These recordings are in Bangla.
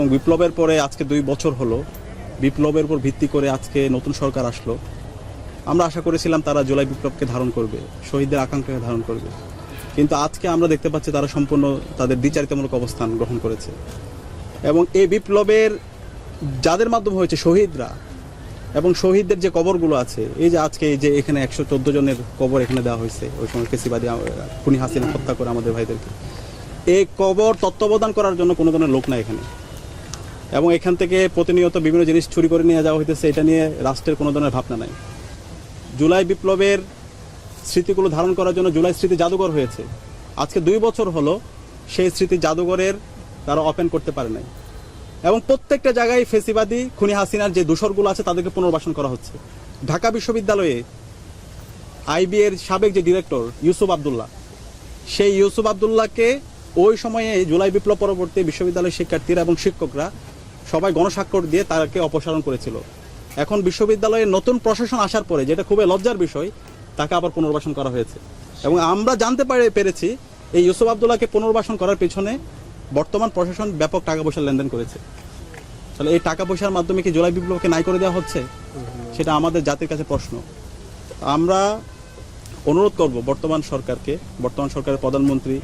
এবং বিপ্লবের পরে আজকে 2 বছর হলো, বিপ্লবের উপর ভিত্তি করে আজকে নতুন সরকার আসলো। আমরা আশা করেছিলাম তারা জুলাই বিপ্লবকে ধারণ করবে, শহীদদের আকাঙ্ক্ষাকে ধারণ করবে, কিন্তু আজকে আমরা দেখতে পাচ্ছি তারা সম্পূর্ণ তাদের দ্বিচারিতামূলক অবস্থান গ্রহণ করেছে। এবং এই বিপ্লবের যাদের মাধ্যমে হয়েছে শহীদরা এবং শহীদদের যে কবরগুলো আছে, এই যে আজকে এই যে এখানে 114 জনের কবর এখানে দেওয়া হয়েছে ওই সময় ফেসিবাদী খুনি হাসিনা হত্যা করে আমাদের ভাইদেরকে, এই কবর তত্ত্বাবধান করার জন্য কোনো ধরনের লোক নাই এখানে। এবং এখান থেকে প্রতিনিয়ত বিভিন্ন জিনিস চুরি করে নিয়ে যাওয়া হইতেছে, এটা নিয়ে রাষ্ট্রের কোনো ধরনের ভাবনা নাই। জুলাই বিপ্লবের স্মৃতিগুলো ধারণ করার জন্য জুলাই স্মৃতি জাদুঘর হয়েছে। আজকে 2 বছর হলো সেই স্মৃতি জাদুঘরের তারা ওপেন করতে পারে নাই। এবং প্রত্যেকটা জায়গায় ফেসিবাদী খুনি হাসিনার যে দোসরগুলো আছে তাদেরকে পুনর্বাসন করা হচ্ছে। ঢাকা বিশ্ববিদ্যালয়ে আইবি এর সাবেক যে ডিরেক্টর ইউসুফ আবদুল্লাহ, সেই ইউসুফ আবদুল্লাহকে ওই সময়ে জুলাই বিপ্লব পরবর্তী বিশ্ববিদ্যালয়ের শিক্ষার্থীরা এবং শিক্ষকরা সবাই গণস্বাক্ষর দিয়ে তাকে অপসারণ করেছিল। এখন বিশ্ববিদ্যালয়ের নতুন প্রশাসন আসার পরে, যেটা খুবই লজ্জার বিষয়, তাকে আবার পুনর্বাসন করা হয়েছে। এবং আমরা জানতে পেরেছি এই ইউসুফ আবদুল্লাহকে পুনর্বাসন করার পেছনে বর্তমান প্রশাসন ব্যাপক টাকা পয়সা লেনদেন করেছে। তাহলে এই টাকা পয়সার মাধ্যমে কি জুলাই বিপ্লবকে নাই করে দেওয়া হচ্ছে? সেটা আমাদের জাতির কাছে প্রশ্ন। আমরা অনুরোধ করব বর্তমান সরকারকে, বর্তমান সরকারের প্রধানমন্ত্রী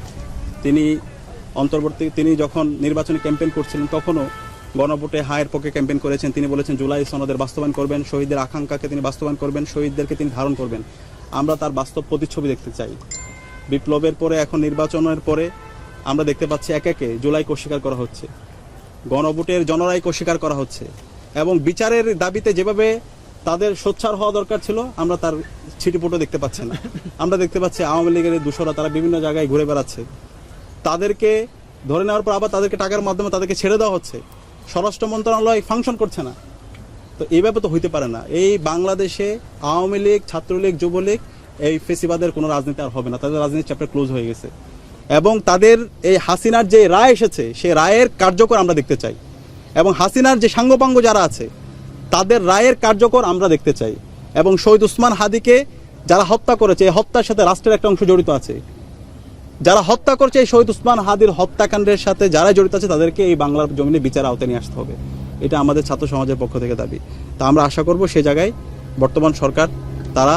তিনি যখন নির্বাচনী ক্যাম্পেইন করছিলেন তখনও গণভোটে হায়ের পক্ষে ক্যাম্পেইন করেছেন। তিনি বলেছেন জুলাই সনদের বাস্তবায়ন করবেন, শহীদদের আকাঙ্ক্ষাকে তিনি বাস্তবায়ন করবেন, শহীদদেরকে তিনি ধারণ করবেন। আমরা তার বাস্তব প্রতিচ্ছবি দেখতে চাই। বিপ্লবের পরে এখন নির্বাচনের পরে আমরা দেখতে পাচ্ছি একে একে জুলাইকে অস্বীকার করা হচ্ছে, গণভোটের জনরায়কে অস্বীকার করা হচ্ছে। এবং বিচারের দাবিতে যেভাবে তাদের সোচ্চার হওয়া দরকার ছিল, আমরা তার ছিটিপোটো দেখতে পাচ্ছি না। আমরা দেখতে পাচ্ছি আওয়ামী লীগের দোসররা তারা বিভিন্ন জায়গায় ঘুরে বেড়াচ্ছে, তাদেরকে ধরে নেওয়ার পর আবার তাদেরকে টাকার মাধ্যমে তাদেরকে ছেড়ে দেওয়া হচ্ছে। স্বরাষ্ট্র মন্ত্রণালয় ফাংশন করছে না। তো এইভাবে তো হইতে পারে না। এই বাংলাদেশে আওয়ামী লীগ, ছাত্রলীগ, যুবলীগ, এই ফেসিবাদের কোনো রাজনীতি আর হবে না। তাদের রাজনীতির চ্যাপ্টার ক্লোজ হয়ে গেছে। এবং তাদের এই হাসিনার যে রায় এসেছে, সেই রায়ের কার্যকর আমরা দেখতে চাই। এবং হাসিনার যে সাঙ্গপাঙ্গ যারা আছে তাদের রায়ের কার্যকর আমরা দেখতে চাই। এবং শহীদ ওসমান হাদিকে যারা হত্যা করেছে, এই হত্যার সাথে রাষ্ট্রের একটা অংশ জড়িত আছে। যারা হত্যা করছে এই শহীদ ওসমান হাদির হত্যাকাণ্ডের সাথে যারা জড়িত আছে তাদেরকে এই বাংলার জমিনে বিচার আওতায় নিয়ে আসতে হবে। এটা আমাদের ছাত্র সমাজের পক্ষ থেকে দাবি। তা আমরা আশা করব সেই জায়গায় বর্তমান সরকার তারা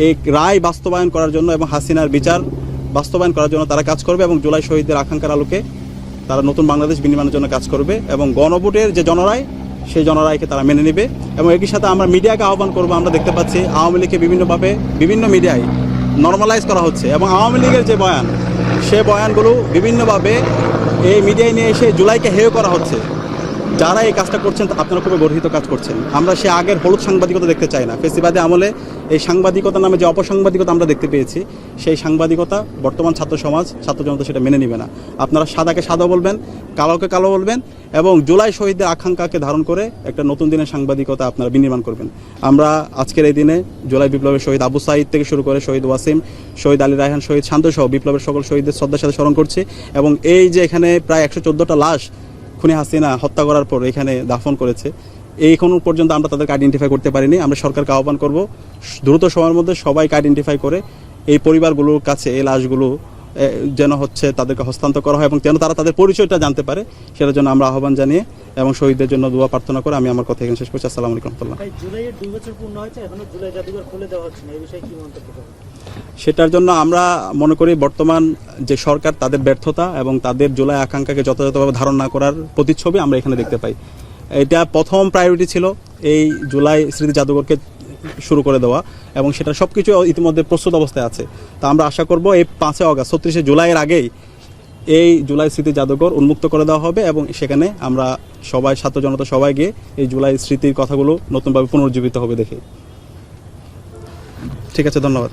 এই রায় বাস্তবায়ন করার জন্য এবং হাসিনার বিচার বাস্তবায়ন করার জন্য তারা কাজ করবে। এবং জুলাই শহীদদের আকাঙ্ক্ষার আলোকে তারা নতুন বাংলাদেশ বিনির্মাণের জন্য কাজ করবে। এবং গণভোটের যে জনরায়, সেই জনরায়কে তারা মেনে নেবে। এবং একই সাথে আমরা মিডিয়াকে আহ্বান করবো। আমরা দেখতে পাচ্ছি আওয়ামী লীগকে বিভিন্নভাবে বিভিন্ন মিডিয়ায় নর্মালাইজ করা হচ্ছে। এবং আওয়ামী লীগের যে বয়ান, সে বয়ানগুলো বিভিন্নভাবে এই মিডিয়ায় নিয়ে এসে জুলাইকে হেয় করা হচ্ছে। যারা এই কাজটা করছেন আপনারা খুবই গর্হিত কাজ করছেন। আমরা সে আগের হলুদ সাংবাদিকতা দেখতে চাই না। ফেসিবাদী আমলে এই সাংবাদিকতা নামে যে অপসাংবাদিকতা আমরা দেখতে পেয়েছি, সেই সাংবাদিকতা বর্তমান ছাত্র সমাজ, ছাত্র জনতা সেটা মেনে নেবে না। আপনারা সাদাকে সাদা বলবেন, কালোকে কালো বলবেন এবং জুলাই শহীদদের আকাঙ্ক্ষাকে ধারণ করে একটা নতুন দিনের সাংবাদিকতা আপনারা বিনির্মাণ করবেন। আমরা আজকের এই দিনে জুলাই বিপ্লবের শহীদ আবু সাঈদ থেকে শুরু করে শহীদ ওয়াসিম, শহীদ আলী রায়হান, শহীদ শান্ত সহ বিপ্লবের সকল শহীদদের শ্রদ্ধার সাথে স্মরণ করছি। এবং এই যে এখানে প্রায় 114টা লাশ খুনি হাসিনা হত্যা করার পর এখানে দাফন করেছে, এইখনো পর্যন্ত আমরা তাদেরকে আইডেন্টিফাই করতে পারিনি। আমরা সরকারকে আহ্বান করব দ্রুত সময়ের মধ্যে সবাইকে আইডেন্টিফাই করে এই পরিবারগুলোর কাছে এই লাশগুলো যেন তাদেরকে হস্তান্তর করা হয় এবং যেন তারা তাদের পরিচয়টা জানতে পারে, সেটার জন্য আমরা আহ্বান জানিয়ে এবং শহীদদের জন্য দোয়া প্রার্থনা করে আমি আমার কথা এখানে শেষ করছি। আসসালামু আলাইকুম রহমতুল্লাহ। জুলাইয়ের 2 বছর পূর্ণ হয়েছে, এখনো জুলাই জাদুঘর খুলে দেওয়া হচ্ছে না, এই বিষয়ে কি মন্তব্য করবেন? সেটার জন্য আমরা মনে করি বর্তমান যে সরকার তাদের ব্যর্থতা এবং তাদের জুলাই আকাঙ্ক্ষাকে যথাযথভাবে ধারণ না করার প্রতিচ্ছবি আমরা এখানে দেখতে পাই। এটা প্রথম প্রায়োরিটি ছিল এই জুলাই স্মৃতি জাদুঘরকে শুরু করে দেওয়া এবং সেটা সব কিছু ইতিমধ্যে প্রস্তুত অবস্থায় আছে। তা আমরা আশা করব এই 5 আগস্ট 36 জুলাইয়ের আগেই এই জুলাই স্মৃতি জাদুঘর উন্মুক্ত করে দেওয়া হবে এবং সেখানে আমরা সবাই, ছাত্র জনতা সবাই গিয়ে এই জুলাই স্মৃতির কথাগুলো নতুনভাবে পুনর্জীবিত হবে দেখে। ঠিক আছে, ধন্যবাদ।